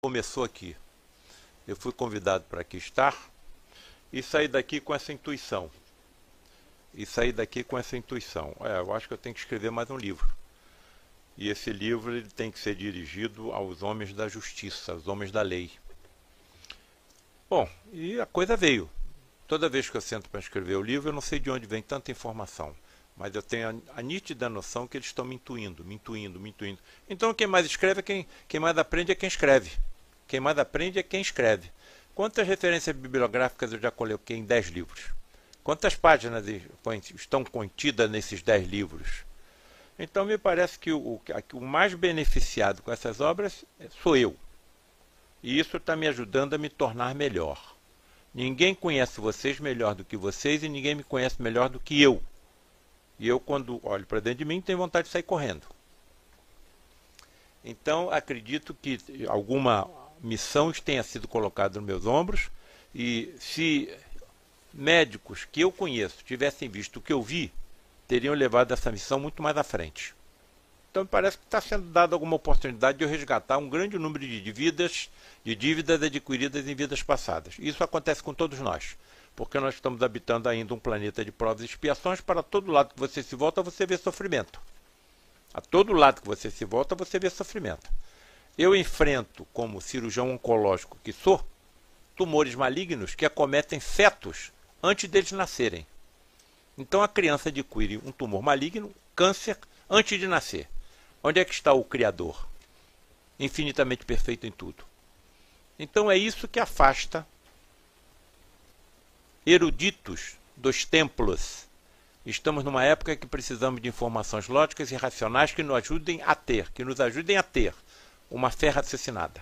Começou aqui. Eu fui convidado para aqui estar e saí daqui com essa intuição. Eu acho que eu tenho que escrever mais um livro. E esse livro ele tem que ser dirigido aos homens da justiça, aos homens da lei. Bom, e a coisa veio. Toda vez que eu sento para escrever o livro, eu não sei de onde vem tanta informação. Mas eu tenho a nítida noção que eles estão me intuindo. Então quem mais escreve, quem mais aprende é quem escreve. Quem mais aprende é quem escreve. Quantas referências bibliográficas eu já coloquei em 10 livros? Quantas páginas estão contidas nesses 10 livros? Então me parece que o mais beneficiado com essas obras sou eu. E isso está me ajudando a me tornar melhor. Ninguém conhece vocês melhor do que vocês e ninguém me conhece melhor do que eu. E eu, quando olho para dentro de mim, tenho vontade de sair correndo. Então, acredito que alguma missão tenha sido colocada nos meus ombros, e se médicos que eu conheço tivessem visto o que eu vi, teriam levado essa missão muito mais à frente. Então, me parece que está sendo dada alguma oportunidade de eu resgatar um grande número de dívidas adquiridas em vidas passadas. Isso acontece com todos nós, porque nós estamos habitando ainda um planeta de provas e expiações. Para todo lado que você se volta, você vê sofrimento. A todo lado que você se volta, você vê sofrimento. Eu enfrento, como cirurgião oncológico que sou, tumores malignos que acometem fetos antes deles nascerem. Então a criança adquire um tumor maligno, câncer, antes de nascer. Onde é que está o Criador? Infinitamente perfeito em tudo. Então é isso que afasta eruditos dos templos. Estamos numa época que precisamos de informações lógicas e racionais que nos ajudem a ter uma fé raciocinada.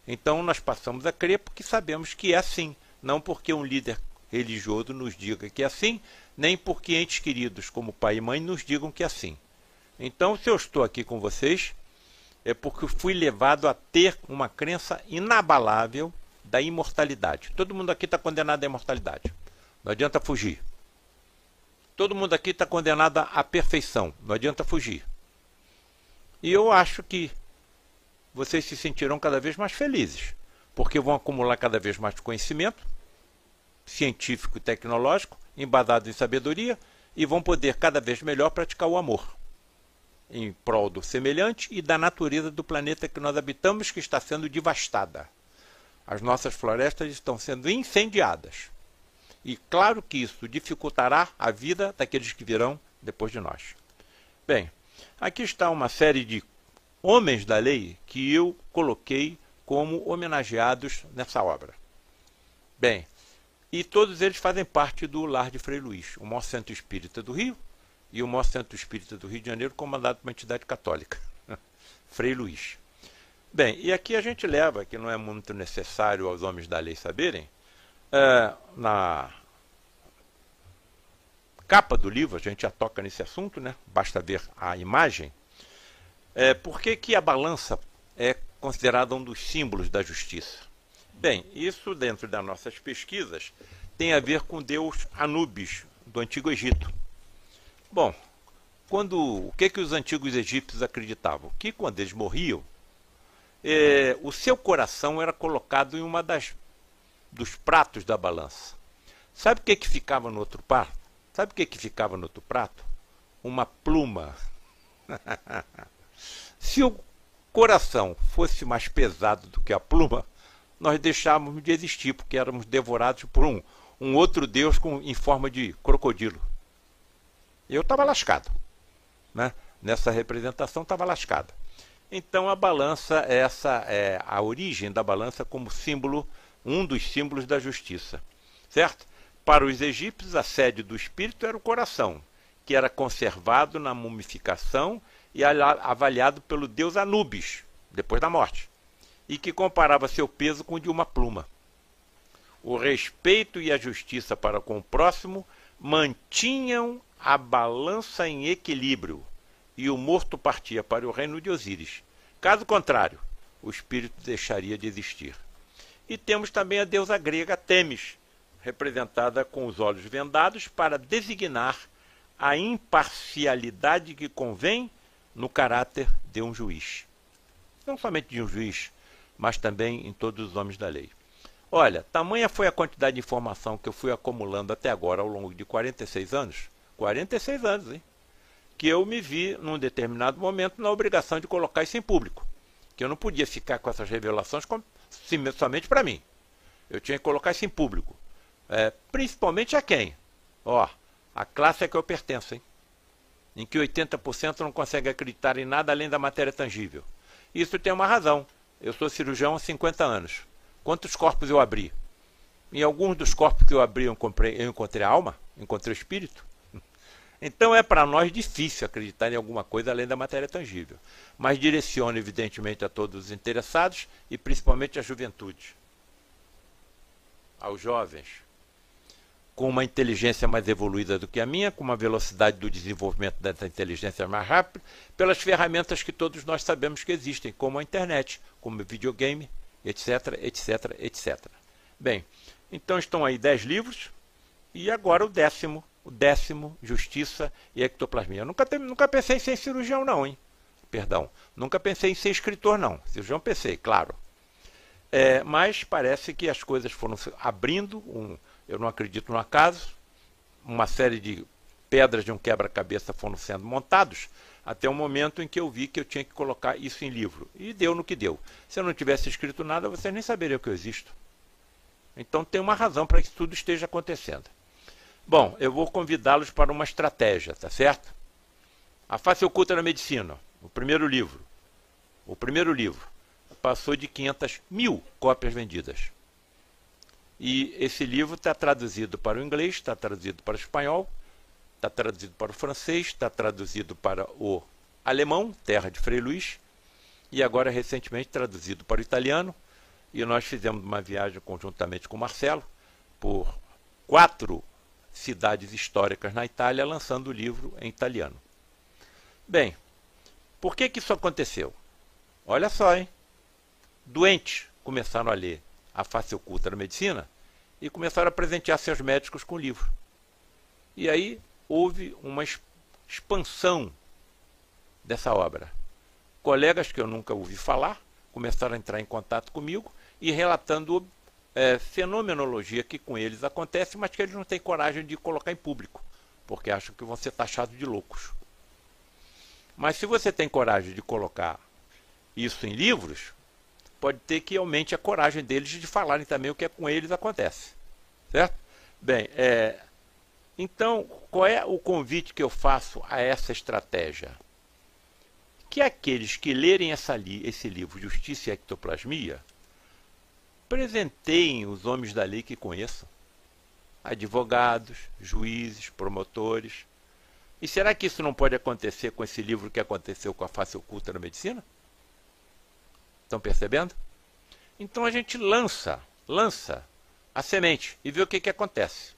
Então nós passamos a crer porque sabemos que é assim, não porque um líder religioso nos diga que é assim, nem porque entes queridos como pai e mãe nos digam que é assim. Então, se eu estou aqui com vocês, é porque eu fui levado a ter uma crença inabalável da imortalidade. Todo mundo aqui está condenado à imortalidade. Não adianta fugir. Todo mundo aqui está condenado à perfeição. Não adianta fugir. E eu acho que vocês se sentirão cada vez mais felizes, porque vão acumular cada vez mais conhecimento científico e tecnológico, embasado em sabedoria, e vão poder cada vez melhor praticar o amor em prol do semelhante e da natureza do planeta que nós habitamos, que está sendo devastada. As nossas florestas estão sendo incendiadas. E claro que isso dificultará a vida daqueles que virão depois de nós. Bem, aqui está uma série de homens da lei que eu coloquei como homenageados nessa obra. Bem, e todos eles fazem parte do Lar de Frei Luís, o maior centro espírita do Rio, e o maior centro espírita do Rio de Janeiro, comandado por uma entidade católica, Frei Luís. Bem, e aqui a gente leva, que não é muito necessário aos homens da lei saberem, na capa do livro, a gente já toca nesse assunto, né? Basta ver a imagem. Por que a balança é considerada um dos símbolos da justiça? Bem, isso dentro das nossas pesquisas tem a ver com o deus Anubis, do Antigo Egito. Bom, o que os antigos egípcios acreditavam? Que quando eles morriam, o seu coração era colocado em dos pratos da balança. Sabe o que ficava no outro prato? Uma pluma. Se o coração fosse mais pesado do que a pluma, nós deixávamos de existir, porque éramos devorados por um outro deus em forma de crocodilo. Eu estava lascado, né? Nessa representação estava lascada. Então a balança, essa é a origem da balança como símbolo, um dos símbolos da justiça, certo? Para os egípcios, a sede do espírito era o coração, que era conservado na mumificação e avaliado pelo deus Anubis, depois da morte, e que comparava seu peso com o de uma pluma. O respeito e a justiça para com o próximo mantinham a balança em equilíbrio, e o morto partia para o reino de Osíris. Caso contrário, o espírito deixaria de existir. E temos também a deusa grega Têmis, representada com os olhos vendados para designar a imparcialidade que convém no caráter de um juiz. Não somente de um juiz, mas também em todos os homens da lei. Olha, tamanha foi a quantidade de informação que eu fui acumulando até agora ao longo de 46 anos, 46 anos, hein? Que eu me vi, num determinado momento, na obrigação de colocar isso em público. Que eu não podia ficar com essas revelações somente para mim. Eu tinha que colocar isso em público. Principalmente a quem? Ó, a classe a que eu pertenço, hein? Em que 80% não consegue acreditar em nada além da matéria tangível. Isso tem uma razão. Eu sou cirurgião há 50 anos. Quantos corpos eu abri? Em alguns dos corpos que eu abri, eu encontrei a alma, encontrei o espírito. Então é para nós difícil acreditar em alguma coisa além da matéria tangível. Mas direciono, evidentemente, a todos os interessados e principalmente à juventude, aos jovens, com uma inteligência mais evoluída do que a minha, com uma velocidade do desenvolvimento dessa inteligência mais rápida, pelas ferramentas que todos nós sabemos que existem, como a internet, como o videogame, etc, etc, etc. Bem, então estão aí 10 livros, e agora o décimo, Justiça e Ectoplasmia. Eu nunca pensei em ser cirurgião não, hein? Perdão, nunca pensei em ser escritor não. Cirurgião pensei, claro. Mas parece que as coisas foram abrindo, eu não acredito no acaso, uma série de pedras de um quebra-cabeça foram sendo montados, até o momento em que eu vi que eu tinha que colocar isso em livro. E deu no que deu. Se eu não tivesse escrito nada, vocês nem saberiam que eu existo. Então tem uma razão para que isso tudo esteja acontecendo. Bom, eu vou convidá-los para uma estratégia, tá certo? A Face Oculta da Medicina, o primeiro livro. Passou de 500.000 cópias vendidas. E esse livro está traduzido para o inglês, está traduzido para o espanhol, está traduzido para o francês, está traduzido para o alemão, terra de Frei Luís, e agora recentemente traduzido para o italiano. E nós fizemos uma viagem conjuntamente com o Marcelo por 4 cidades históricas na Itália, lançando o livro em italiano. Bem, por que isso aconteceu? Olha só, hein? Doentes começaram a ler A Face Oculta da Medicina e começaram a presentear seus médicos com o livro. E aí houve uma expansão dessa obra. Colegas que eu nunca ouvi falar começaram a entrar em contato comigo e relatando fenomenologia que com eles acontece, mas que eles não têm coragem de colocar em público, porque acham que vão ser taxados de loucos. Mas se você tem coragem de colocar isso em livros, pode ter que aumente a coragem deles de falarem também o que com eles acontece. Certo? Bem, então, qual é o convite que eu faço a essa estratégia? Que aqueles que lerem esse livro, Justiça e Ectoplasmia, presenteiem os homens da lei que conheçam. Advogados, juízes, promotores. E será que isso não pode acontecer com esse livro que aconteceu com A Face Oculta da Medicina? Estão percebendo? Então a gente lança a semente e vê o que acontece.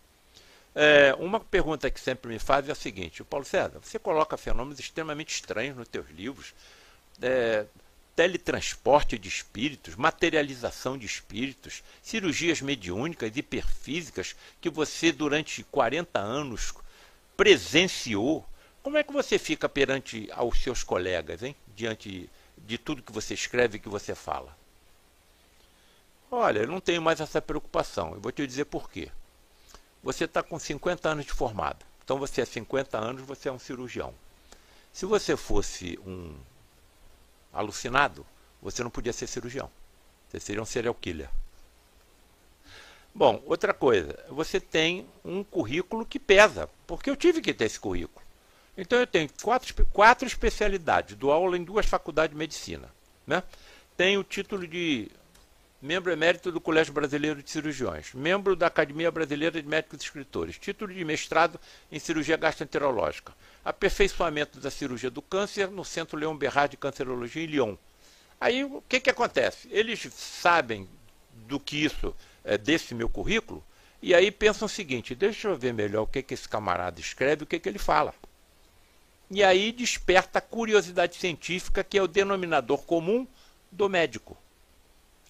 Uma pergunta que sempre me faz é a seguinte: Paulo César, você coloca fenômenos extremamente estranhos nos teus livros, teletransporte de espíritos, materialização de espíritos, cirurgias mediúnicas, hiperfísicas, que você durante 40 anos presenciou. Como é que você fica perante aos seus colegas, hein? Diante de tudo que você escreve e que você fala? Olha, eu não tenho mais essa preocupação. Eu vou te dizer por quê. Você está com 50 anos de formado. Então você é 50 anos, você é um cirurgião. Se você fosse um alucinado, você não podia ser cirurgião. Você seria um serial killer. Bom, outra coisa, você tem um currículo que pesa, porque eu tive que ter esse currículo. Então eu tenho quatro especialidades, dou aula em 2 faculdades de medicina. Né? Tenho o título de membro emérito do Colégio Brasileiro de Cirurgiões, membro da Academia Brasileira de Médicos e Escritores, título de mestrado em cirurgia gastroenterológica, aperfeiçoamento da cirurgia do câncer no Centro Leon Berard de Cancerologia em Lyon. Aí o que acontece? Eles sabem do que isso desse meu currículo, e aí pensam o seguinte: deixa eu ver melhor o que esse camarada escreve, o que ele fala. E aí desperta a curiosidade científica, que é o denominador comum do médico.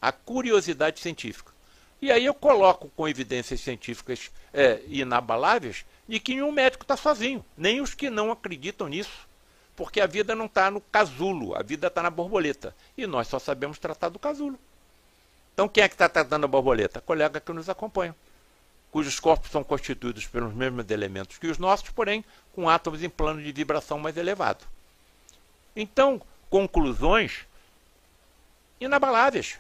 A curiosidade científica. E aí eu coloco com evidências científicas inabaláveis de que nenhum médico está sozinho, nem os que não acreditam nisso. Porque a vida não está no casulo, a vida está na borboleta. E nós só sabemos tratar do casulo. Então quem é que está tratando a borboleta? Colega que nos acompanha, cujos corpos são constituídos pelos mesmos elementos que os nossos, porém com átomos em plano de vibração mais elevado. Então, conclusões inabaláveis.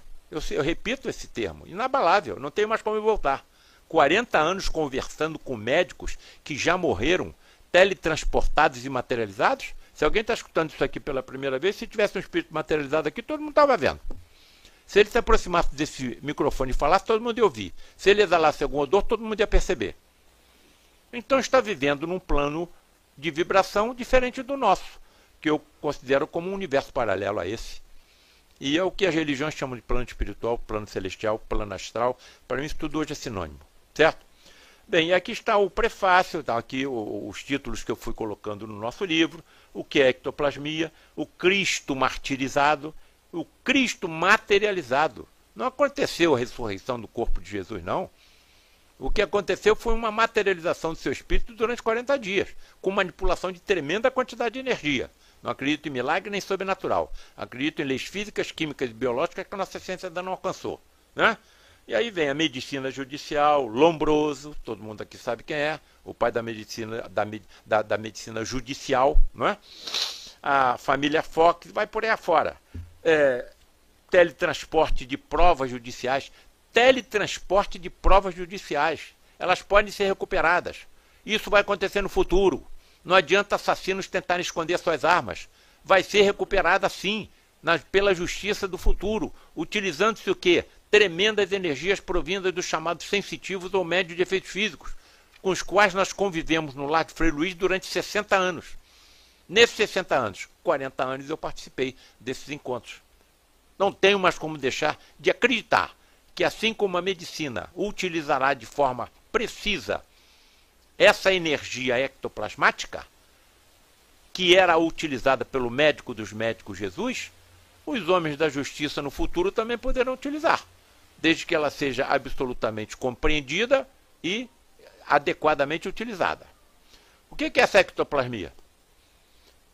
Eu repito esse termo, inabalável, não tem mais como voltar. 40 anos conversando com médicos que já morreram, teletransportados e materializados. Se alguém está escutando isso aqui pela primeira vez, se tivesse um espírito materializado aqui, todo mundo estava vendo. Se ele se aproximasse desse microfone e falasse, todo mundo ia ouvir. Se ele exalasse algum odor, todo mundo ia perceber. Então está vivendo num plano de vibração diferente do nosso, que eu considero como um universo paralelo a esse. E é o que as religiões chamam de plano espiritual, plano celestial, plano astral. Para mim isso tudo hoje é sinônimo, certo? Bem, aqui está o prefácio, está aqui os títulos que eu fui colocando no nosso livro, o que é ectoplasmia, o Cristo martirizado, o Cristo materializado. Não aconteceu a ressurreição do corpo de Jesus, não. O que aconteceu foi uma materialização do seu espírito durante 40 dias, com manipulação de tremenda quantidade de energia. Não acredito em milagre nem sobrenatural. Acredito em leis físicas, químicas e biológicas que a nossa ciência ainda não alcançou, né? E aí vem a medicina judicial, Lombroso, todo mundo aqui sabe quem é, o pai da medicina, da medicina judicial, não é? A família Fox, vai por aí afora. Teletransporte de provas judiciais. Teletransporte de provas judiciais. Elas podem ser recuperadas. Isso vai acontecer no futuro. Não adianta assassinos tentarem esconder suas armas. Vai ser recuperada sim, pela justiça do futuro, utilizando-se o quê? Tremendas energias provindas dos chamados sensitivos ou médios de efeitos físicos, com os quais nós convivemos no Lar de Frei Luís durante 60 anos. Nesses 60 anos, 40 anos eu participei desses encontros. Não tenho mais como deixar de acreditar que assim como a medicina utilizará de forma precisa essa energia ectoplasmática, que era utilizada pelo médico dos médicos Jesus, os homens da justiça no futuro também poderão utilizar, desde que ela seja absolutamente compreendida e adequadamente utilizada. O que é essa ectoplasmia?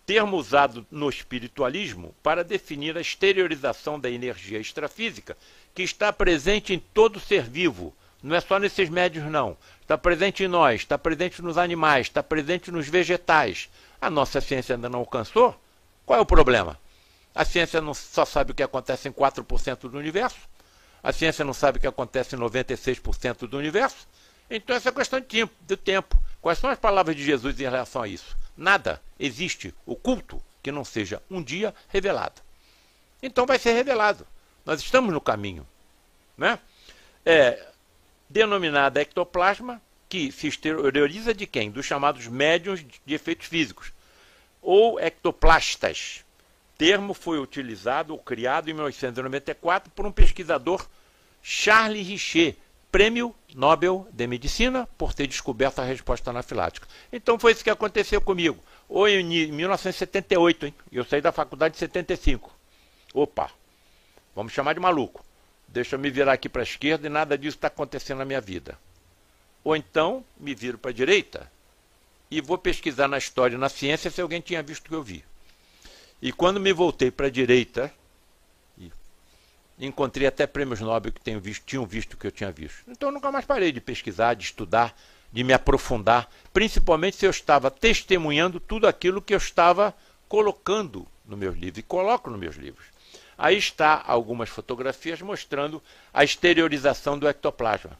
Termo usado no espiritualismo para definir a exteriorização da energia extrafísica que está presente em todo ser vivo. Não é só nesses médios, não. Está presente em nós, está presente nos animais, está presente nos vegetais. A nossa ciência ainda não alcançou? Qual é o problema? A ciência não só sabe o que acontece em 4% do universo. A ciência não sabe o que acontece em 96% do universo. Então essa é questão de tempo. Quais são as palavras de Jesus em relação a isso? Nada existe oculto que não seja um dia revelado. Então vai ser revelado. Nós estamos no caminho, né? Denominada ectoplasma, que se exterioriza de quem? Dos chamados médiuns de efeitos físicos, ou ectoplastas. Termo foi utilizado ou criado em 1994 por um pesquisador, Charles Richet, Prêmio Nobel de Medicina, por ter descoberto a resposta anafilática. Então foi isso que aconteceu comigo. Ou em 1978, hein? Eu saí da faculdade em 75. Opa, vamos chamar de maluco. Deixa eu me virar aqui para a esquerda e nada disso está acontecendo na minha vida. Ou então, me viro para a direita e vou pesquisar na história e na ciência se alguém tinha visto o que eu vi. E quando me voltei para a direita, encontrei até prêmios Nobel que tinham visto o que eu tinha visto. Então eu nunca mais parei de pesquisar, de estudar, de me aprofundar, principalmente se eu estava testemunhando tudo aquilo que eu estava colocando no meus livros, e coloco nos meus livros. Aí está algumas fotografias mostrando a exteriorização do ectoplasma.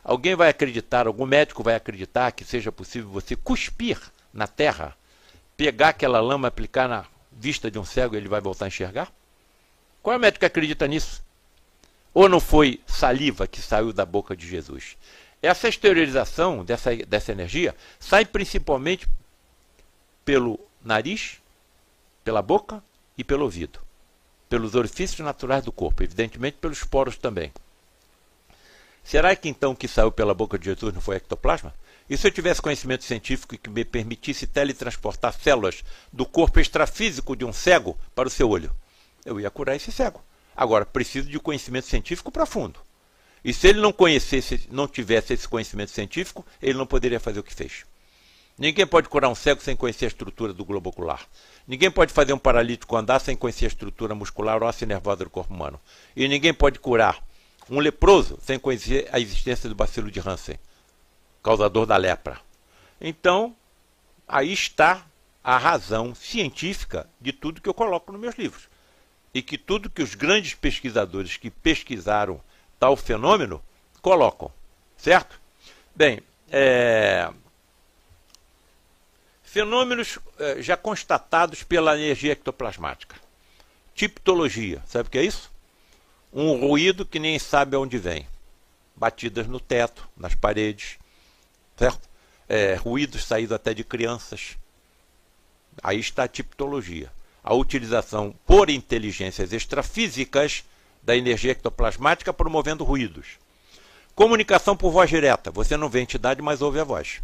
Alguém vai acreditar, algum médico vai acreditar que seja possível você cuspir na terra, pegar aquela lama, aplicar na vista de um cego e ele vai voltar a enxergar? Qual é o médico que acredita nisso? Ou não foi saliva que saiu da boca de Jesus? Essa exteriorização dessa energia sai principalmente pelo nariz, pela boca e pelo ouvido. Pelos orifícios naturais do corpo, evidentemente pelos poros também. Será que então o que saiu pela boca de Jesus não foi ectoplasma? E se eu tivesse conhecimento científico que me permitisse teletransportar células do corpo extrafísico de um cego para o seu olho? Eu ia curar esse cego. Agora, preciso de conhecimento científico profundo. E se ele não tivesse esse conhecimento científico, ele não poderia fazer o que fez. Ninguém pode curar um cego sem conhecer a estrutura do globo ocular. Ninguém pode fazer um paralítico andar sem conhecer a estrutura muscular, óssea e nervosa do corpo humano. E ninguém pode curar um leproso sem conhecer a existência do bacilo de Hansen, causador da lepra. Então, aí está a razão científica de tudo que eu coloco nos meus livros. E que tudo que os grandes pesquisadores que pesquisaram tal fenômeno colocam. Certo? Bem, fenômenos já constatados pela energia ectoplasmática. Tipologia, sabe o que é isso? Um ruído que nem sabe aonde vem. Batidas no teto, nas paredes, certo? Ruídos saídos até de crianças. Aí está a tipologia. A utilização por inteligências extrafísicas da energia ectoplasmática promovendo ruídos. Comunicação por voz direta. Você não vê a entidade, mas ouve a voz.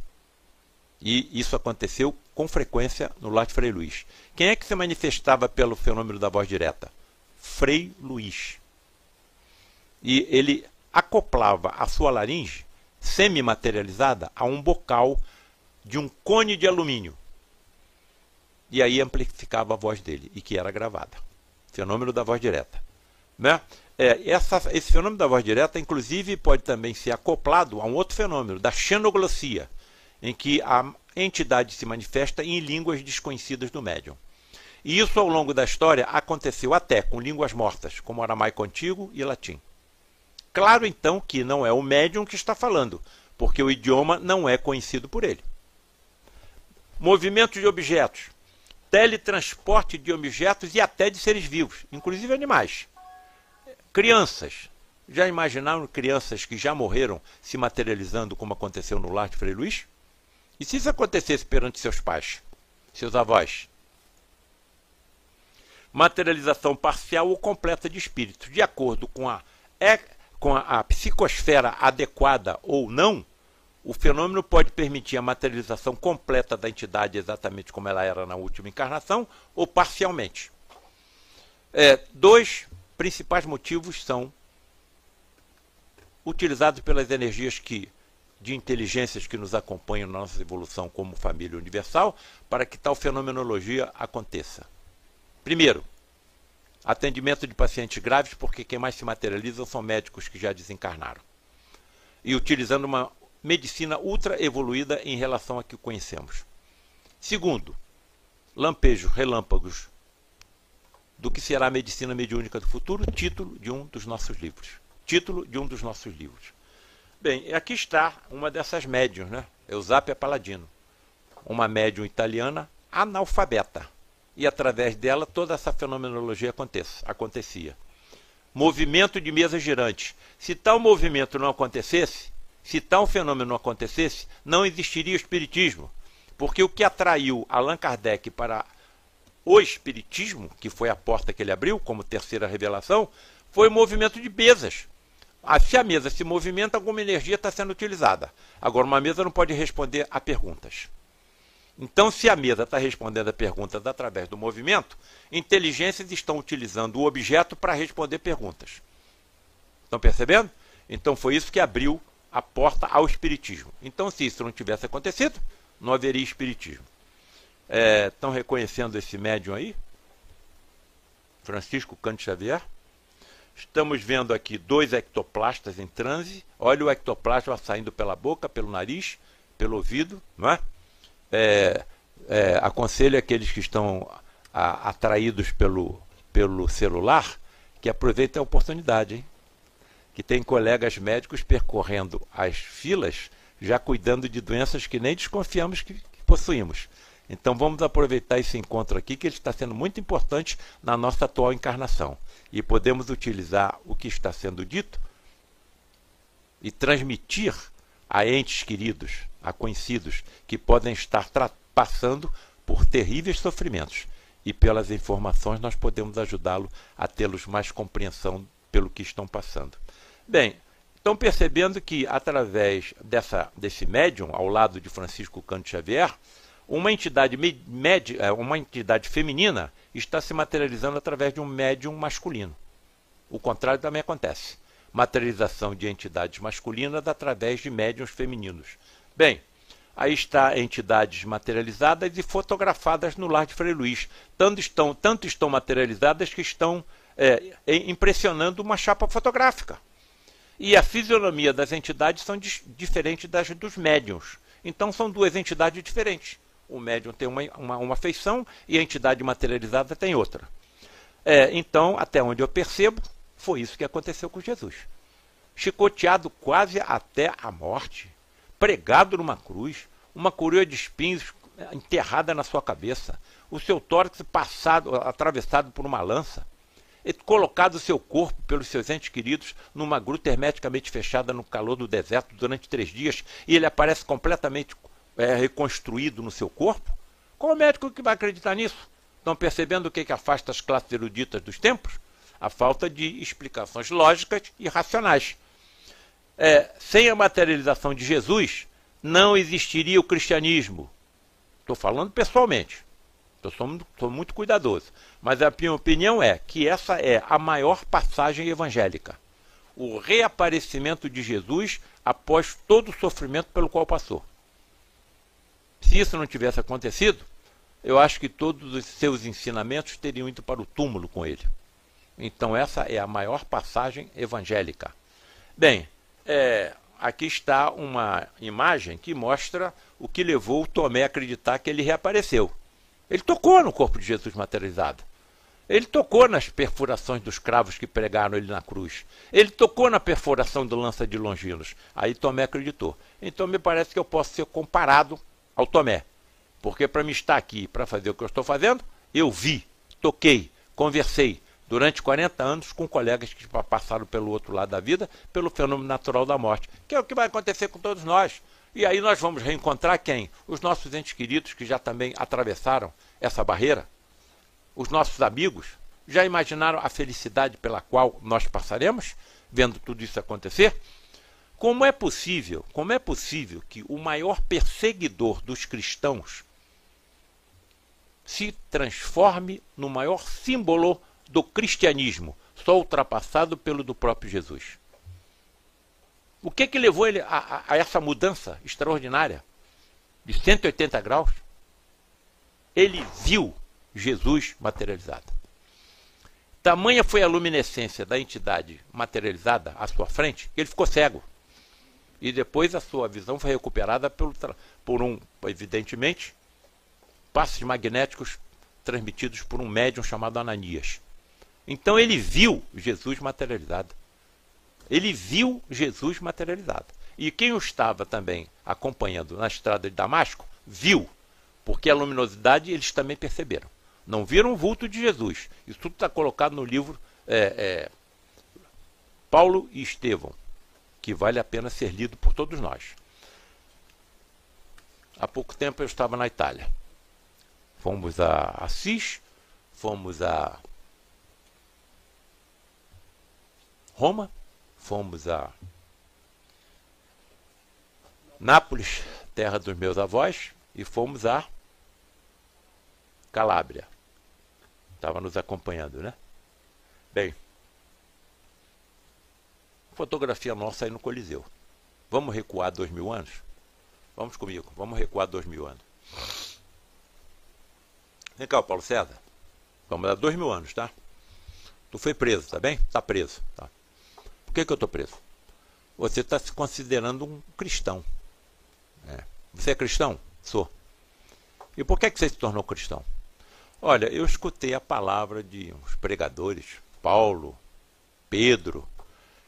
E isso aconteceu com frequência no lar de Frei Luís. Quem é que se manifestava pelo fenômeno da voz direta? Frei Luís. E ele acoplava a sua laringe semi-materializada a um bocal de um cone de alumínio. E aí amplificava a voz dele, e que era gravada. Fenômeno da voz direta. Né? Esse fenômeno da voz direta, inclusive, pode também ser acoplado a um outro fenômeno, da xenoglossia, em que a entidade se manifesta em línguas desconhecidas do médium. E isso, ao longo da história, aconteceu até com línguas mortas, como aramaico antigo e latim. Claro, então, que não é o médium que está falando, porque o idioma não é conhecido por ele. Movimento de objetos, teletransporte de objetos e até de seres vivos, inclusive animais. Crianças. Já imaginaram crianças que já morreram se materializando como aconteceu no lar de Frei Luís? E se isso acontecesse perante seus pais, seus avós? Materialização parcial ou completa de espíritos. De acordo com a psicosfera adequada ou não, o fenômeno pode permitir a materialização completa da entidade exatamente como ela era na última encarnação ou parcialmente. Dois principais motivos são utilizados pelas energias de inteligências que nos acompanham na nossa evolução como família universal para que tal fenomenologia aconteça. Primeiro, atendimento de pacientes graves, porque quem mais se materializam são médicos que já desencarnaram. E utilizando uma medicina ultra evoluída em relação a que conhecemos. Segundo, lampejos, relâmpagos do que será a medicina mediúnica do futuro, título de um dos nossos livros. Título de um dos nossos livros. Bem, aqui está uma dessas médiuns, né? Eusápia Paladino. Uma médium italiana analfabeta. E através dela toda essa fenomenologia acontecia. Movimento de mesas girantes. Se tal movimento não acontecesse, se tal fenômeno não acontecesse, não existiria o espiritismo. Porque o que atraiu Allan Kardec para o espiritismo, que foi a porta que ele abriu como terceira revelação, foi o movimento de mesas. Se a mesa se movimenta, alguma energia está sendo utilizada. Agora, uma mesa não pode responder a perguntas. Então, se a mesa está respondendo a perguntas através do movimento, inteligências estão utilizando o objeto para responder perguntas. Estão percebendo? Então, foi isso que abriu a porta ao espiritismo. Então, se isso não tivesse acontecido, não haveria espiritismo. Estão reconhecendo esse médium aí? Francisco Cândido Xavier. Estamos vendo aqui 2 ectoplastas em transe. Olha o ectoplasma saindo pela boca, pelo nariz, pelo ouvido. Não é? Aconselho aqueles que estão atraídos pelo celular que aproveitem a oportunidade. Hein? Que tem colegas médicos percorrendo as filas, já cuidando de doenças que nem desconfiamos que possuímos. Então vamos aproveitar esse encontro aqui, que ele está sendo muito importante na nossa atual encarnação. E podemos utilizar o que está sendo dito e transmitir a entes queridos, a conhecidos, que podem estar passando por terríveis sofrimentos. E pelas informações nós podemos ajudá-lo a tê-los mais compreensão pelo que estão passando. Bem, estão percebendo que através desse médium, ao lado de Francisco Cândido Xavier, uma entidade feminina está se materializando através de um médium masculino. O contrário também acontece. Materialização de entidades masculinas através de médiuns femininos. Bem, Aí está entidades materializadas e fotografadas no lar de Frei Luís. Tanto estão materializadas que estão impressionando uma chapa fotográfica. E a fisionomia das entidades são diferentes das dos médiuns. Então são duas entidades diferentes. O médium tem uma feição e a entidade materializada tem outra. Então, até onde eu percebo, foi isso que aconteceu com Jesus. Chicoteado quase até a morte, pregado numa cruz, uma coroa de espinhos enterrada na sua cabeça, o seu tórax atravessado por uma lança, e colocado o seu corpo pelos seus entes queridos numa gruta hermeticamente fechada no calor do deserto durante 3 dias, e ele aparece completamente reconstruído no seu corpo. Qual médico que vai acreditar nisso? Estão percebendo o que afasta as classes eruditas dos tempos? A falta de explicações lógicas e racionais. Sem a materialização de Jesus, não existiria o cristianismo. Estou falando pessoalmente. Sou muito cuidadoso. Mas a minha opinião é que essa é a maior passagem evangélica. O reaparecimento de Jesus após todo o sofrimento pelo qual passou. Se isso não tivesse acontecido, eu acho que todos os seus ensinamentos teriam ido para o túmulo com ele. Então essa é a maior passagem evangélica. Bem, aqui está uma imagem que mostra o que levou o Tomé a acreditar que ele reapareceu. Ele tocou no corpo de Jesus materializado. Ele tocou nas perfurações dos cravos que pregaram ele na cruz. Ele tocou na perfuração do lança de Longinos. Aí Tomé acreditou. Então me parece que eu posso ser comparado ao Tomé. Porque para me estar aqui, para fazer o que eu estou fazendo, eu vi, toquei, conversei durante 40 anos com colegas que passaram pelo outro lado da vida, pelo fenômeno natural da morte, que é o que vai acontecer com todos nós. E aí nós vamos reencontrar quem? Os nossos entes queridos que já também atravessaram essa barreira. Os nossos amigos já imaginaram a felicidade pela qual nós passaremos, vendo tudo isso acontecer? Como é possível que o maior perseguidor dos cristãos se transforme no maior símbolo do cristianismo, só ultrapassado pelo do próprio Jesus? O que levou ele a essa mudança extraordinária de 180 graus? Ele viu Jesus materializado. Tamanha foi a luminescência da entidade materializada à sua frente, que ele ficou cego. E depois a sua visão foi recuperada evidentemente, passos magnéticos transmitidos por um médium chamado Ananias. Então ele viu Jesus materializado. Ele viu Jesus materializado. E quem o estava também acompanhando na estrada de Damasco, viu, porque a luminosidade eles também perceberam. Não viram o vulto de Jesus. Isso tudo está colocado no livro Paulo e Estevão, que vale a pena ser lido por todos nós. Há pouco tempo eu estava na Itália. Fomos a Assis, fomos a Roma, fomos a Nápoles, terra dos meus avós, e fomos a Calábria. Estava nos acompanhando, né? Bem, fotografia nossa aí no Coliseu. Vamos recuar 2000 anos? Vamos comigo, vamos recuar 2000 anos. Vem cá, Paulo César. Vamos dar 2000 anos, tá? Tu foi preso, tá bem? Tá preso, tá? Por que eu estou preso? Você está se considerando um cristão. Você é cristão? Sou. E por que você se tornou cristão? Olha, eu escutei a palavra de uns pregadores, Paulo, Pedro,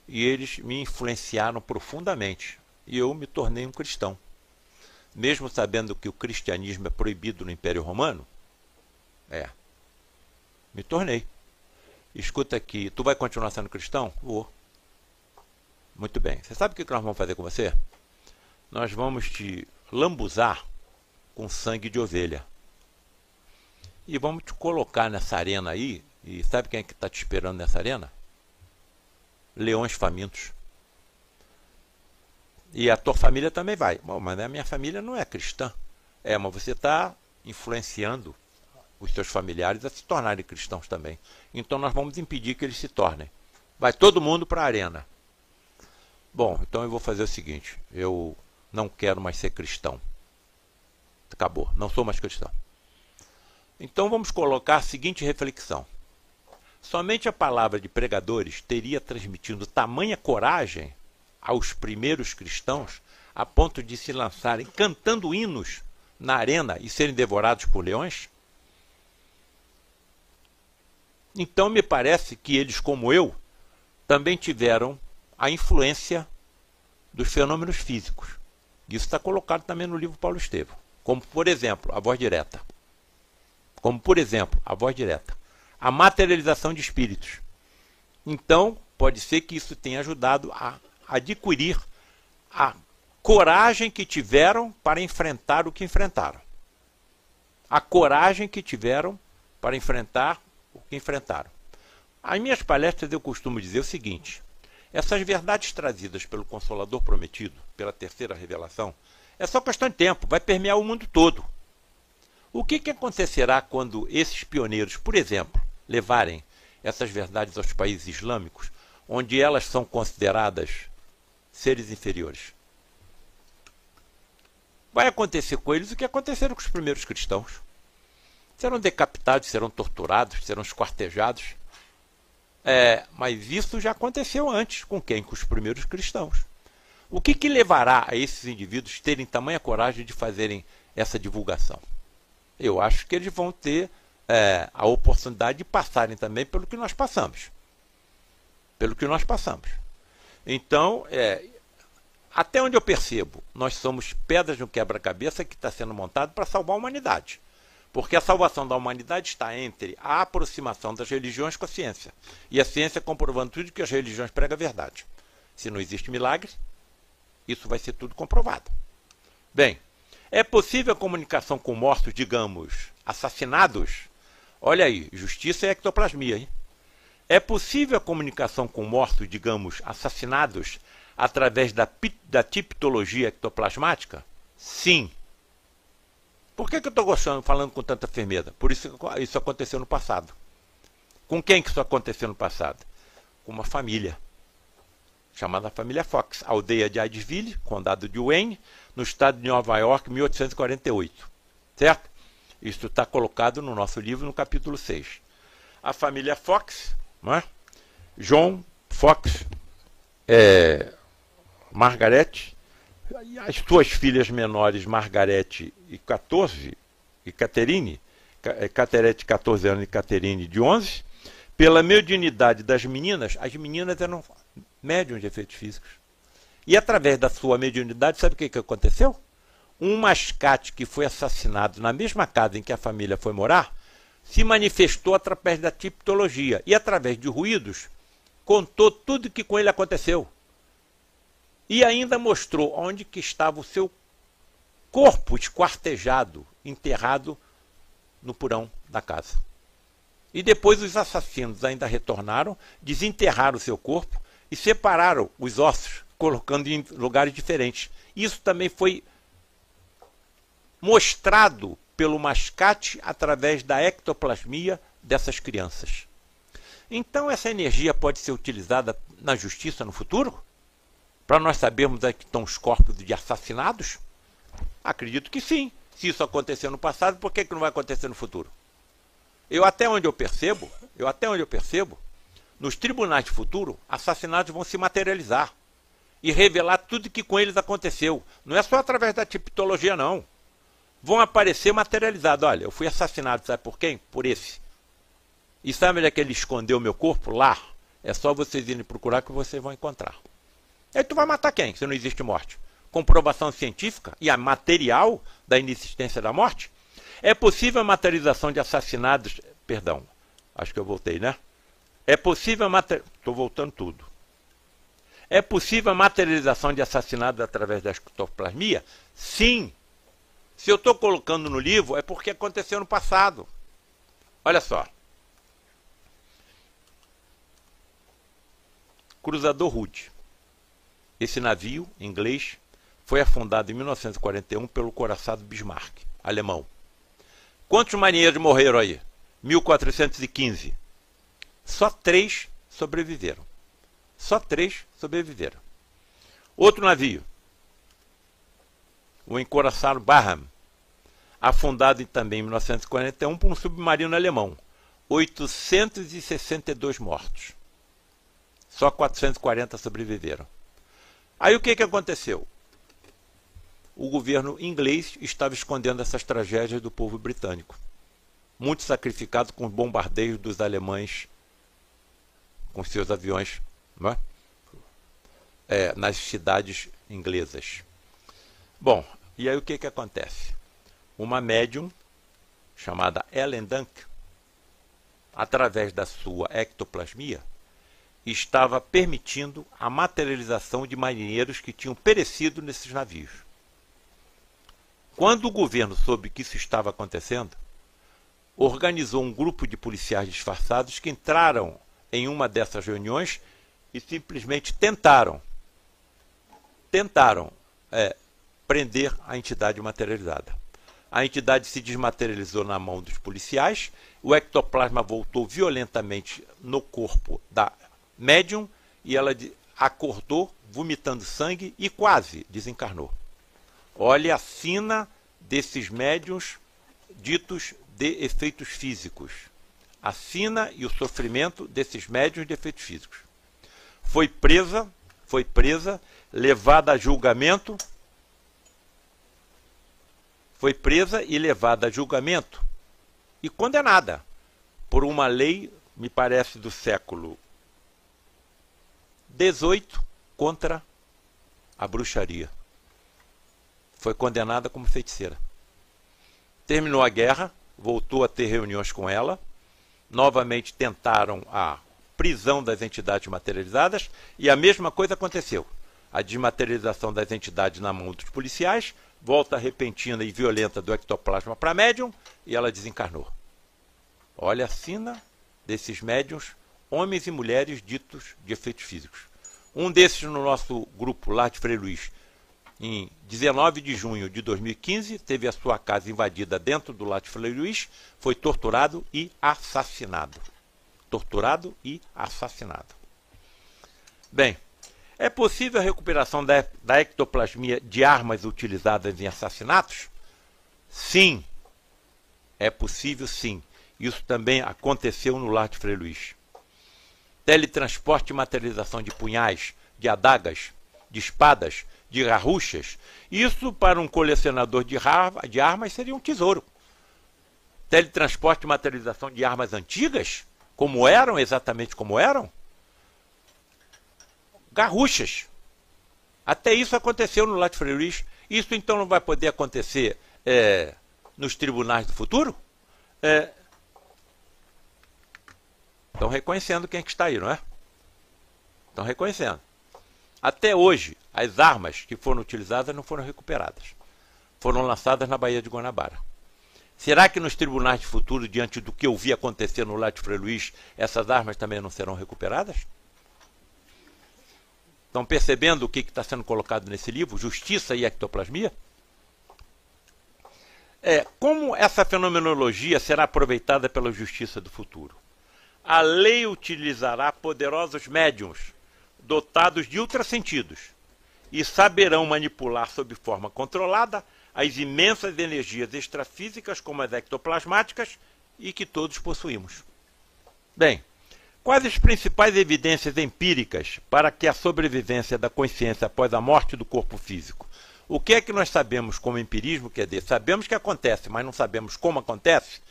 e eles me influenciaram profundamente. E eu me tornei um cristão. Mesmo sabendo que o cristianismo é proibido no Império Romano, me tornei. Escuta aqui, tu vai continuar sendo cristão? Vou. Muito bem. Você sabe o que nós vamos fazer com você? Nós vamos te lambuzar com sangue de ovelha. E vamos te colocar nessa arena aí. E sabe quem é que está te esperando nessa arena? Leões famintos. E a tua família também vai. Bom, mas a minha família não é cristã. Mas você está influenciando os seus familiares a se tornarem cristãos também. Então nós vamos impedir que eles se tornem. Vai todo mundo para a arena. Bom, então eu vou fazer o seguinte. Eu não quero mais ser cristão. Acabou, não sou mais cristão. Então vamos colocar a seguinte reflexão. Somente a palavra de pregadores teria transmitido tamanha coragem aos primeiros cristãos a ponto de se lançarem cantando hinos na arena e serem devorados por leões? Então me parece que eles, como eu, também tiveram a influência dos fenômenos físicos. Isso está colocado também no livro Paulo Estevão. Como, por exemplo, a voz direta. Como, por exemplo, a voz direta. A materialização de espíritos. Então, pode ser que isso tenha ajudado a adquirir a coragem que tiveram para enfrentar o que enfrentaram. A coragem que tiveram para enfrentar o que enfrentaram. As minhas palestras eu costumo dizer o seguinte: essas verdades trazidas pelo Consolador Prometido, pela terceira revelação, é só questão de tempo, vai permear o mundo todo. O que acontecerá quando esses pioneiros, por exemplo, levarem essas verdades aos países islâmicos, onde elas são consideradas seres inferiores? Vai acontecer com eles o que aconteceram com os primeiros cristãos. Serão decapitados, serão torturados, serão esquartejados. Mas isso já aconteceu antes. Com quem? Com os primeiros cristãos. O que levará a esses indivíduos terem tamanha coragem de fazerem essa divulgação? Eu acho que eles vão ter a oportunidade de passarem também pelo que nós passamos. Pelo que nós passamos. Então, até onde eu percebo, nós somos pedras no quebra-cabeça que está sendo montado para salvar a humanidade. Porque a salvação da humanidade está entre a aproximação das religiões com a ciência. E a ciência comprovando tudo que as religiões pregam a verdade. Se não existe milagre, isso vai ser tudo comprovado. Bem, é possível a comunicação com mortos, digamos, assassinados? Olha aí, justiça e ectoplasmia, hein? É possível a comunicação com mortos, digamos, assassinados, através da tipologia ectoplasmática? Sim. Por que eu estou falando com tanta firmeza? Por isso que isso aconteceu no passado. Com quem que isso aconteceu no passado? Com uma família, chamada família Fox, aldeia de Hydesville, condado de Wayne, no estado de Nova York, 1848. Certo? Isso está colocado no nosso livro, no capítulo 6. A família Fox, não é? John Fox, Margaret, as suas filhas menores, Margarete e 14, e Caterine, Caterete 14 anos e Caterine de 11, pela mediunidade das meninas, as meninas eram médiums de efeitos físicos. E através da sua mediunidade, sabe o que aconteceu? Um mascate que foi assassinado na mesma casa em que a família foi morar, se manifestou através da tipologia e através de ruídos, contou tudo o que com ele aconteceu. E ainda mostrou onde que estava o seu corpo esquartejado, enterrado no porão da casa. E depois os assassinos ainda retornaram, desenterraram o seu corpo e separaram os ossos, colocando em lugares diferentes. Isso também foi mostrado pelo mascate através da ectoplasmia dessas crianças. Então essa energia pode ser utilizada na justiça no futuro? Para nós sabermos onde estão os corpos de assassinados? Acredito que sim. Se isso aconteceu no passado, por que não vai acontecer no futuro? Até onde eu percebo, nos tribunais de futuro, assassinatos vão se materializar e revelar tudo que com eles aconteceu. Não é só através da tipologia, não. Vão aparecer materializados. Olha, eu fui assassinado, sabe por quem? Por esse. E sabe onde é que ele escondeu o meu corpo? Lá. É só vocês irem procurar que vocês vão encontrar. Aí tu vai matar quem, se não existe morte? Comprovação científica e a material da inexistência da morte? É possível a materialização de assassinados... Perdão, acho que eu voltei, né? É possível Estou voltando tudo. É possível a materialização de assassinados através da ectoplasmia? Sim. Se eu estou colocando no livro, é porque aconteceu no passado. Olha só. Cruzador Hood. Esse navio inglês foi afundado em 1941 pelo coraçado Bismarck, alemão. Quantos marinheiros morreram aí? 1415. Só 3 sobreviveram. Só 3 sobreviveram. Outro navio, o encoraçado Baham, afundado também em 1941 por um submarino alemão. 862 mortos. Só 440 sobreviveram. Aí o que aconteceu? O governo inglês estava escondendo essas tragédias do povo britânico. Muito sacrificado com os bombardeios dos alemães com seus aviões, não é? Nas cidades inglesas. Bom, e aí o que acontece? Uma médium chamada Ellen Dunk, através da sua ectoplasmia, estava permitindo a materialização de marinheiros que tinham perecido nesses navios. Quando o governo soube que isso estava acontecendo, organizou um grupo de policiais disfarçados que entraram em uma dessas reuniões e simplesmente tentaram prender a entidade materializada. A entidade se desmaterializou na mão dos policiais, o ectoplasma voltou violentamente no corpo da médium e ela acordou vomitando sangue e quase desencarnou. Olha a sina desses médiuns ditos de efeitos físicos. A sina e o sofrimento desses médiuns de efeitos físicos. Foi presa, levada a julgamento. Foi presa e levada a julgamento e condenada por uma lei, me parece, do século XVIII contra a bruxaria. Foi condenada como feiticeira. Terminou a guerra, voltou a ter reuniões com ela, novamente tentaram a prisão das entidades materializadas e a mesma coisa aconteceu. A desmaterialização das entidades na mão dos policiais, volta repentina e violenta do ectoplasma para a médium e ela desencarnou. Olha a sina desses médiums, homens e mulheres ditos de efeitos físicos. Um desses no nosso grupo lá de Frei Luís, em 19 de junho de 2015, teve a sua casa invadida dentro do Lá de Frei Luís, foi torturado e assassinado. Torturado e assassinado. Bem, é possível a recuperação da ectoplasmia de armas utilizadas em assassinatos? Sim, é possível sim. Isso também aconteceu no Lar de Frei Luís. Teletransporte e materialização de punhais, de adagas, de espadas, de garruchas. Isso para um colecionador de armas seria um tesouro. Teletransporte e materialização de armas antigas, como eram, exatamente como eram? Garruchas. Até isso aconteceu no Lar de Frei Luís. Isso então não vai poder acontecer nos tribunais do futuro? Estão reconhecendo quem que está aí, não é? Estão reconhecendo. Até hoje, as armas que foram utilizadas não foram recuperadas. Foram lançadas na Baía de Guanabara. Será que nos tribunais de futuro, diante do que eu vi acontecer no Lar de Frei Luís, essas armas também não serão recuperadas? Estão percebendo o que está sendo colocado nesse livro? Justiça e ectoplasmia? Como essa fenomenologia será aproveitada pela justiça do futuro? A lei utilizará poderosos médiuns, dotados de ultrassentidos, e saberão manipular sob forma controlada as imensas energias extrafísicas, como as ectoplasmáticas, e que todos possuímos. Bem, quais as principais evidências empíricas para que a sobrevivência da consciência após a morte do corpo físico? O que é que nós sabemos como empirismo? Quer dizer, sabemos que acontece, mas não sabemos como acontece?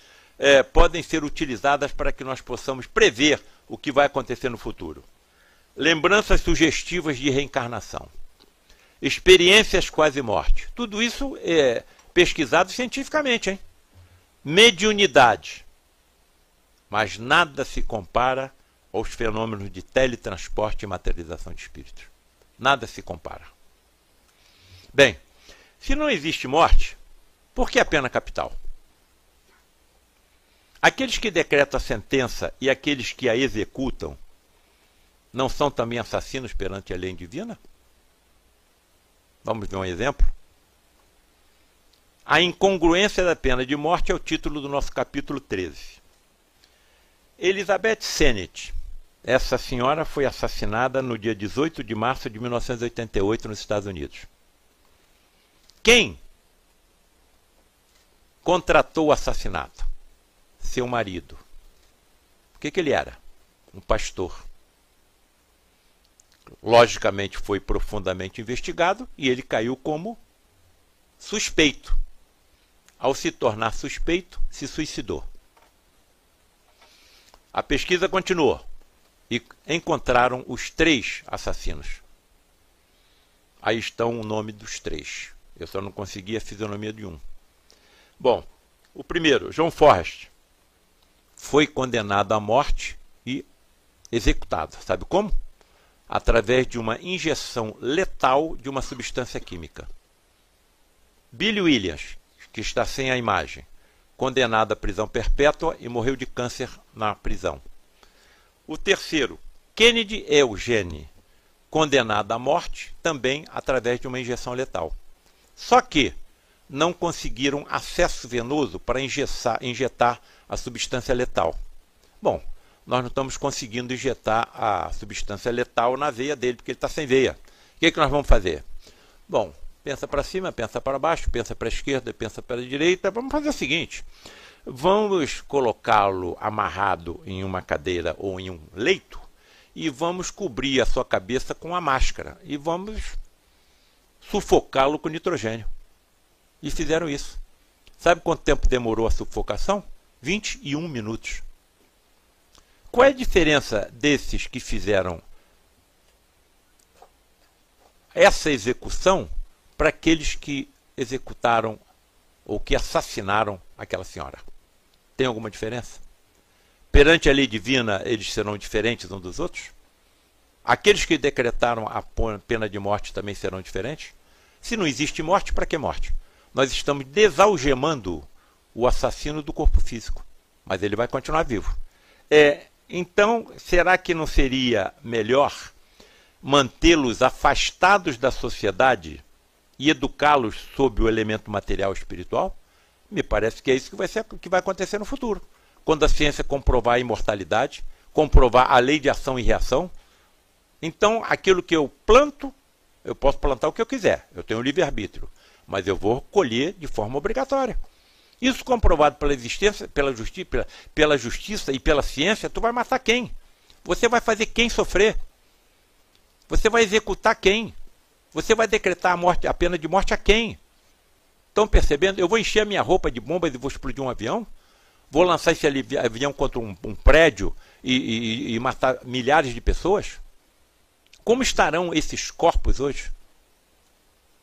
Podem ser utilizadas para que nós possamos prever o que vai acontecer no futuro. Lembranças sugestivas de reencarnação. Experiências quase-morte. Tudo isso é pesquisado cientificamente, hein? Mediunidade. Mas nada se compara aos fenômenos de teletransporte e materialização de espíritos. Nada se compara. Bem, se não existe morte, por que a pena capital? Aqueles que decretam a sentença e aqueles que a executam não são também assassinos perante a lei divina? Vamos ver um exemplo? A incongruência da pena de morte é o título do nosso capítulo 13. Elizabeth Sennett, essa senhora foi assassinada no dia 18 de março de 1988 nos Estados Unidos. Quem contratou o assassinato? Seu marido. O que ele era? Um pastor. Logicamente foi profundamente investigado e ele caiu como suspeito. Ao se tornar suspeito, se suicidou. A pesquisa continuou e encontraram os 3 assassinos. Aí estão o nome dos 3. Eu só não consegui a fisionomia de um. Bom, o primeiro, John Forrest, foi condenado à morte e executado. Sabe como? Através de uma injeção letal de uma substância química. Billy Williams, que está sem a imagem, condenado à prisão perpétua e morreu de câncer na prisão. O terceiro, Kennedy Eugene, condenado à morte também através de uma injeção letal. Só que não conseguiram acesso venoso para injetar a substância letal. Bom, nós não estamos conseguindo injetar a substância letal na veia dele, porque ele está sem veia. O que nós vamos fazer? Bom, pensa para cima, pensa para baixo, pensa para a esquerda, pensa para a direita. Vamos fazer o seguinte, vamos colocá-lo amarrado em uma cadeira ou em um leito e vamos cobrir a sua cabeça com a máscara e vamos sufocá-lo com nitrogênio. E fizeram isso. Sabe quanto tempo demorou a sufocação? 21 minutos. Qual é a diferença desses que fizeram essa execução para aqueles que executaram ou que assassinaram aquela senhora? Tem alguma diferença? Perante a lei divina, eles serão diferentes uns dos outros? Aqueles que decretaram a pena de morte também serão diferentes? Se não existe morte, para que morte? Nós estamos desalgemando o assassino do corpo físico, mas ele vai continuar vivo. Então, será que não seria melhor mantê-los afastados da sociedade e educá-los sob o elemento material e espiritual? Me parece que é isso que vai acontecer no futuro. Quando a ciência comprovar a imortalidade, comprovar a lei de ação e reação, então aquilo que eu planto, eu posso plantar o que eu quiser. Eu tenho livre-arbítrio, mas eu vou colher de forma obrigatória. Isso comprovado pela existência, pela justiça e pela ciência, tu vai matar quem? Você vai fazer quem sofrer? Você vai executar quem? Você vai decretar a pena de morte a quem? Estão percebendo? Eu vou encher a minha roupa de bombas e vou explodir um avião? Vou lançar esse avião contra um prédio e matar milhares de pessoas? Como estarão esses corpos hoje?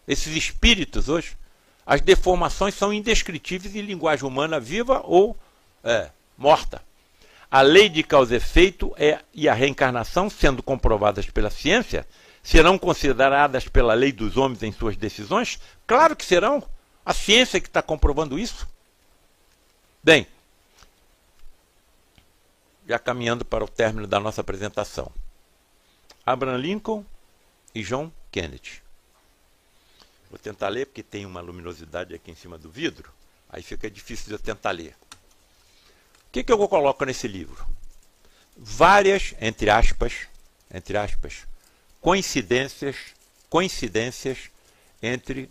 Esses espíritos hoje? As deformações são indescritíveis em linguagem humana viva ou morta. A lei de causa e efeito e a reencarnação, sendo comprovadas pela ciência, serão consideradas pela lei dos homens em suas decisões? Claro que serão. A ciência que está comprovando isso. Bem, já caminhando para o término da nossa apresentação. Abraham Lincoln e John Kennedy. Vou tentar ler porque tem uma luminosidade aqui em cima do vidro, aí fica difícil de eu tentar ler. O que eu coloco nesse livro? Várias, entre aspas, coincidências entre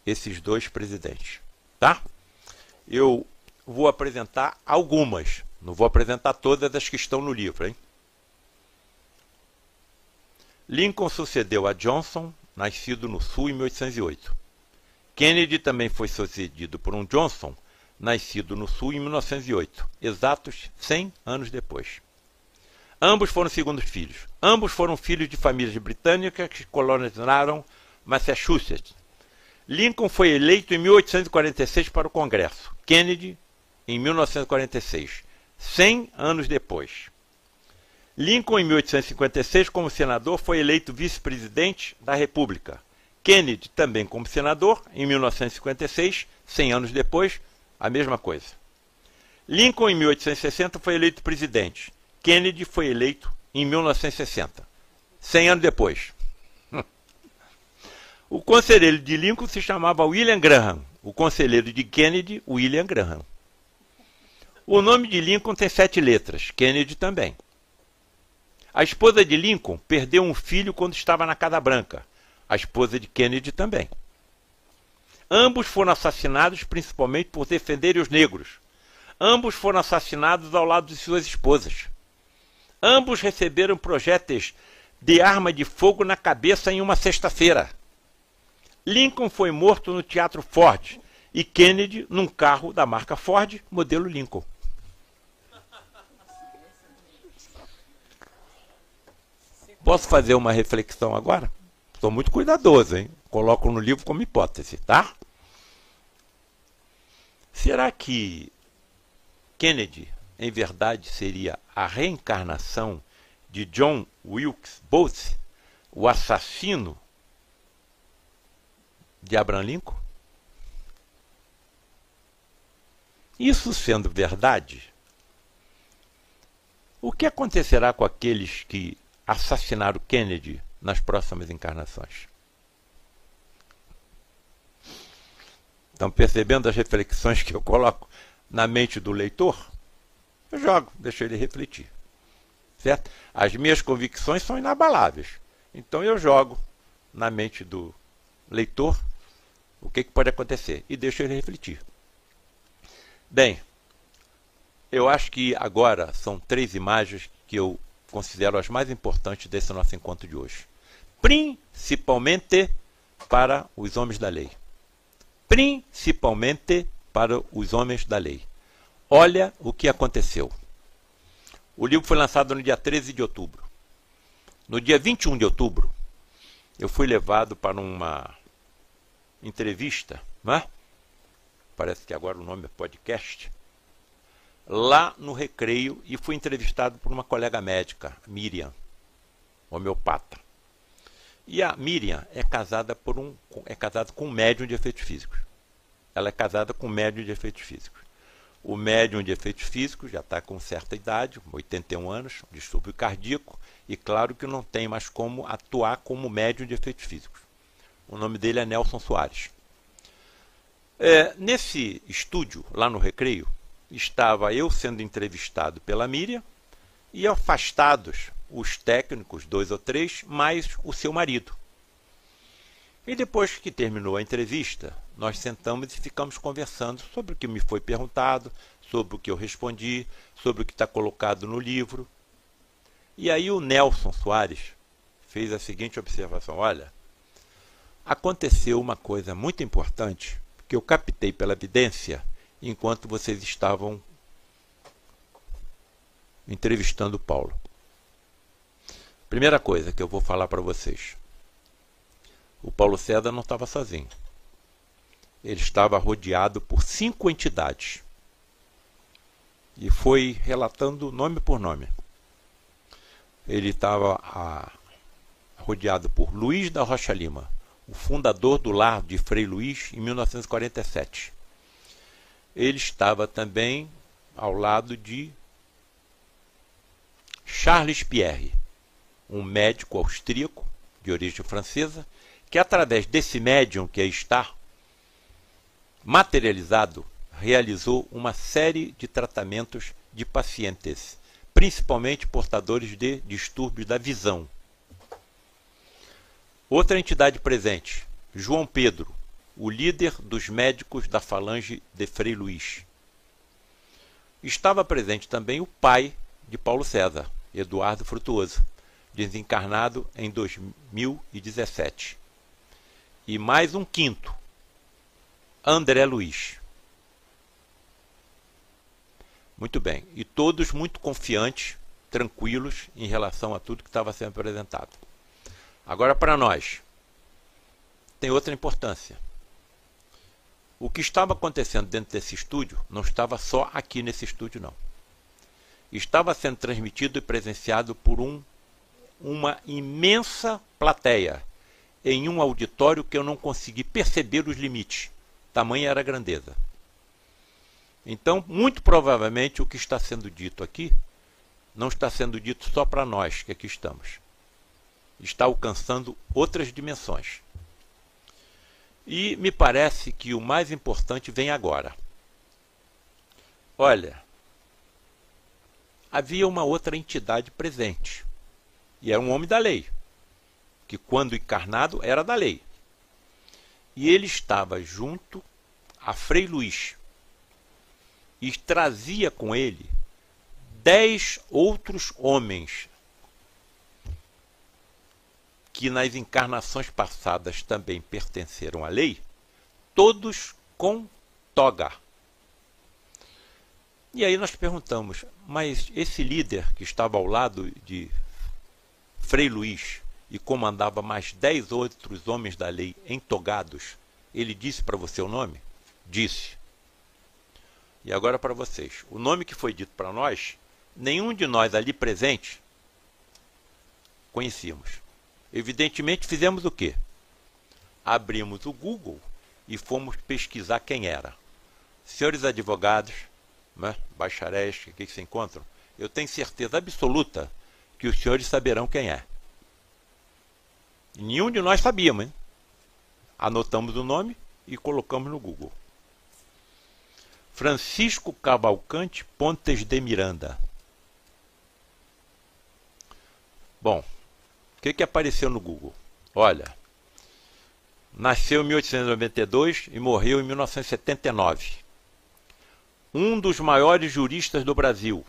esses dois presidentes. Tá? Eu vou apresentar algumas, não vou apresentar todas as que estão no livro. Hein? Lincoln sucedeu a Johnson, nascido no Sul em 1808. Kennedy também foi sucedido por um Johnson, nascido no Sul em 1908, exatos 100 anos depois. Ambos foram segundos filhos. Ambos foram filhos de famílias britânicas que colonizaram Massachusetts. Lincoln foi eleito em 1846 para o Congresso. Kennedy em 1946, 100 anos depois. Lincoln, em 1856, como senador, foi eleito vice-presidente da República. Kennedy, também como senador, em 1956, 100 anos depois, a mesma coisa. Lincoln, em 1860, foi eleito presidente. Kennedy foi eleito em 1960, 100 anos depois. O conselheiro de Lincoln se chamava William Graham. O conselheiro de Kennedy, William Graham. O nome de Lincoln tem 7 letras, Kennedy também. A esposa de Lincoln perdeu um filho quando estava na Casa Branca. A esposa de Kennedy também. Ambos foram assassinados principalmente por defenderem os negros. Ambos foram assassinados ao lado de suas esposas. Ambos receberam projéteis de arma de fogo na cabeça em uma sexta-feira. Lincoln foi morto no Teatro Ford e Kennedy num carro da marca Ford, modelo Lincoln. Posso fazer uma reflexão agora? Sou muito cuidadoso, hein? Coloco no livro como hipótese, tá? Será que Kennedy, em verdade, seria a reencarnação de John Wilkes Booth, o assassino de Abraham Lincoln? Isso sendo verdade, o que acontecerá com aqueles que assassinaram Kennedy nas próximas encarnações? Estão percebendo as reflexões que eu coloco na mente do leitor? Eu jogo, deixo ele refletir. Certo? As minhas convicções são inabaláveis. Então eu jogo na mente do leitor o que pode acontecer e deixo ele refletir. Bem, eu acho que agora são 3 imagens que eu considero as mais importantes desse nosso encontro de hoje. Principalmente para os homens da lei. Principalmente para os homens da lei. Olha o que aconteceu. O livro foi lançado no dia 13 de outubro. No dia 21 de outubro, eu fui levado para uma entrevista, né? Parece que agora o nome é podcast, lá no Recreio, e fui entrevistado por uma colega médica, Miriam, homeopata. E a Miriam é casada com um médium de efeitos físicos. Ela é casada com um médium de efeitos físicos. O médium de efeitos físicos já está com certa idade, 81 anos, distúrbio cardíaco, e claro que não tem mais como atuar como médium de efeitos físicos. O nome dele é Nelson Soares. Nesse estúdio, lá no Recreio, estava eu sendo entrevistado pela Miriam e afastados os técnicos, 2 ou 3, mais o seu marido. E depois que terminou a entrevista, nós sentamos e ficamos conversando sobre o que me foi perguntado, sobre o que eu respondi, sobre o que está colocado no livro. E aí o Nelson Soares fez a seguinte observação: olha, aconteceu uma coisa muito importante que eu captei pela evidência enquanto vocês estavam entrevistando Paulo. Primeira coisa que eu vou falar para vocês. O Paulo César não estava sozinho. Ele estava rodeado por 5 entidades. E foi relatando nome por nome. Ele estava rodeado por Luiz da Rocha Lima, o fundador do lar de Frei Luiz em 1947. Ele estava também ao lado de Charles Pierre, um médico austríaco de origem francesa, que através desse médium que aí está materializado, realizou uma série de tratamentos de pacientes, principalmente portadores de distúrbios da visão. Outra entidade presente, João Pedro, o líder dos médicos da falange de Frei Luiz. Estava presente também o pai de Paulo César, Eduardo Frutuoso, desencarnado em 2017. E mais um quinto, André Luiz. Muito bem. E todos muito confiantes, tranquilos em relação a tudo que estava sendo apresentado. Agora, para nós, tem outra importância. O que estava acontecendo dentro desse estúdio não estava só aqui nesse estúdio, não. Estava sendo transmitido e presenciado por uma imensa plateia, em um auditório que eu não consegui perceber os limites. Tamanha era a grandeza. Então, muito provavelmente, o que está sendo dito aqui não está sendo dito só para nós que aqui estamos. Está alcançando outras dimensões. E me parece que o mais importante vem agora. Olha, havia uma outra entidade presente. E era um homem da lei, que quando encarnado era da lei. e ele estava junto a Frei Luís e trazia com ele 10 outros homens que nas encarnações passadas também pertenceram à lei, todos com toga. E aí nós perguntamos, mas esse líder que estava ao lado de Frei Luís e comandava mais 10 outros homens da lei entogados, ele disse para você o nome? Disse. E agora para vocês, o nome que foi dito para nós, nenhum de nós ali presente conhecíamos. Evidentemente fizemos o quê? Abrimos o Google e fomos pesquisar quem era. Senhores advogados, né, bacharéis que aqui se encontram, eu tenho certeza absoluta que os senhores saberão quem é. E nenhum de nós sabíamos, hein? Anotamos o nome e colocamos no Google. Francisco Cavalcante Pontes de Miranda. Bom, o que apareceu no Google? Olha, nasceu em 1892 e morreu em 1979. Um dos maiores juristas do Brasil.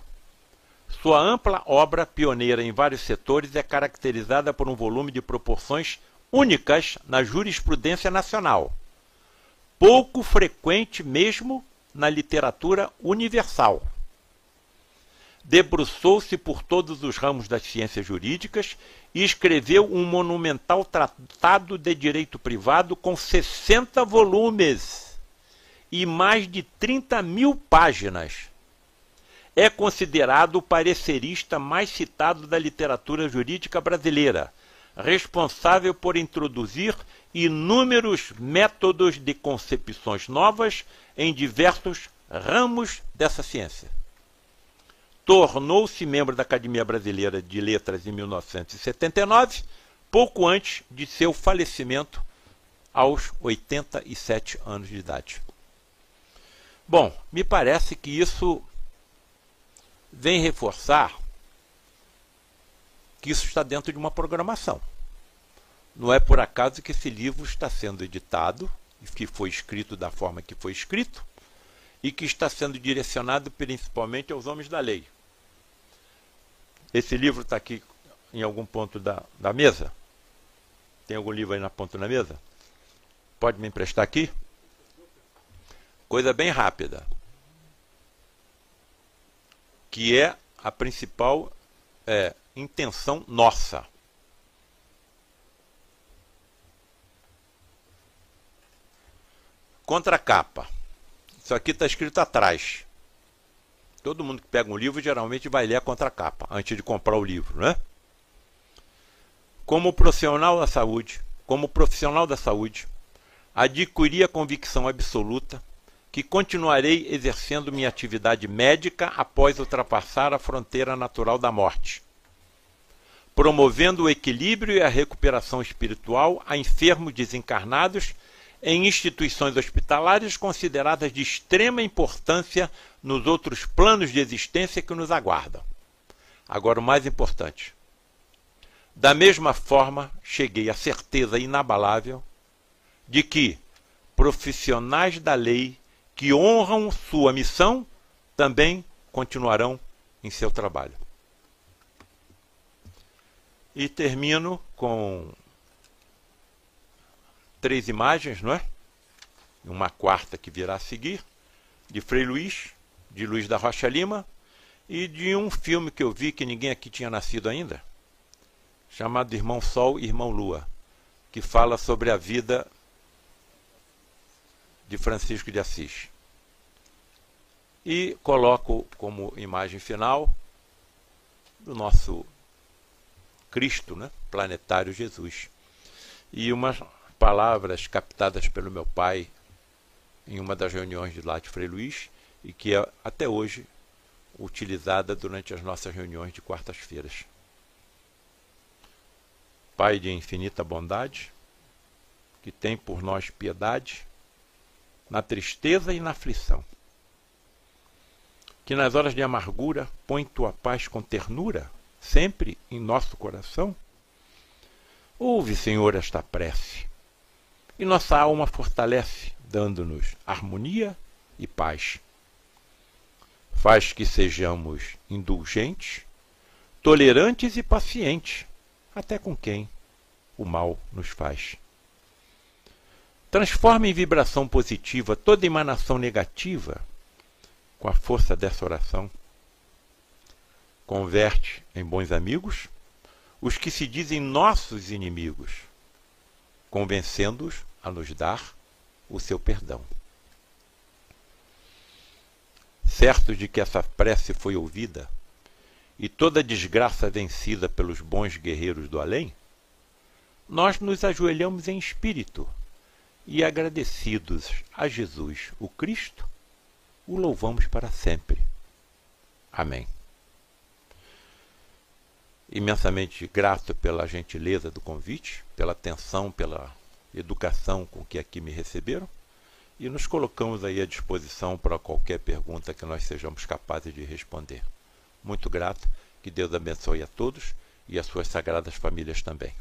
Sua ampla obra, pioneira em vários setores, é caracterizada por um volume de proporções únicas na jurisprudência nacional, pouco frequente mesmo na literatura universal. Debruçou-se por todos os ramos das ciências jurídicas e escreveu um monumental tratado de direito privado com 60 volumes e mais de 30.000 páginas. É considerado o parecerista mais citado da literatura jurídica brasileira, responsável por introduzir inúmeros métodos de concepções novas em diversos ramos dessa ciência. Tornou-se membro da Academia Brasileira de Letras em 1979, pouco antes de seu falecimento, aos 87 anos de idade. Bom, me parece que isso vem reforçar que isso está dentro de uma programação. Não é por acaso que esse livro está sendo editado, que foi escrito da forma que foi escrito, e que está sendo direcionado principalmente aos homens da lei. Esse livro está aqui em algum ponto da mesa? Tem algum livro aí na ponta da mesa? Pode me emprestar aqui? Coisa bem rápida. Que é a principal intenção nossa. Contracapa. Isso aqui está escrito atrás. Todo mundo que pega um livro geralmente vai ler a contracapa antes de comprar o livro, né? Como profissional da saúde, adquiri a convicção absoluta que continuarei exercendo minha atividade médica após ultrapassar a fronteira natural da morte, promovendo o equilíbrio e a recuperação espiritual a enfermos desencarnados em instituições hospitalares consideradas de extrema importância nos outros planos de existência que nos aguardam. Agora, o mais importante. Da mesma forma, cheguei à certeza inabalável de que profissionais da lei que honram sua missão também continuarão em seu trabalho. E termino com 3 imagens, não é? Uma quarta que virá a seguir, de Frei Luís, de Luiz da Rocha Lima, e de um filme que eu vi que ninguém aqui tinha nascido ainda, chamado Irmão Sol e Irmão Lua, que fala sobre a vida de Francisco de Assis. E coloco como imagem final do nosso Cristo, né? Planetário Jesus. E umas palavras captadas pelo meu pai em uma das reuniões de lá de Frei Luís e que é até hoje utilizada durante as nossas reuniões de quartas-feiras. Pai de infinita bondade, que tem por nós piedade, na tristeza e na aflição, que nas horas de amargura põe tua paz com ternura, sempre em nosso coração. Ouve, Senhor, esta prece, e nossa alma fortalece, dando-nos harmonia e paz. Faz que sejamos indulgentes, tolerantes e pacientes, até com quem o mal nos faz. Transforma em vibração positiva toda emanação negativa com a força dessa oração. Converte em bons amigos os que se dizem nossos inimigos, convencendo-os a nos dar o seu perdão. Certos de que essa prece foi ouvida e toda desgraça vencida pelos bons guerreiros do além, nós nos ajoelhamos em espírito e, agradecidos a Jesus, o Cristo, o louvamos para sempre. Amém. Imensamente grato pela gentileza do convite, pela atenção, pela educação com que aqui me receberam, e nos colocamos aí à disposição para qualquer pergunta que nós sejamos capazes de responder. Muito grato, que Deus abençoe a todos e as suas sagradas famílias também.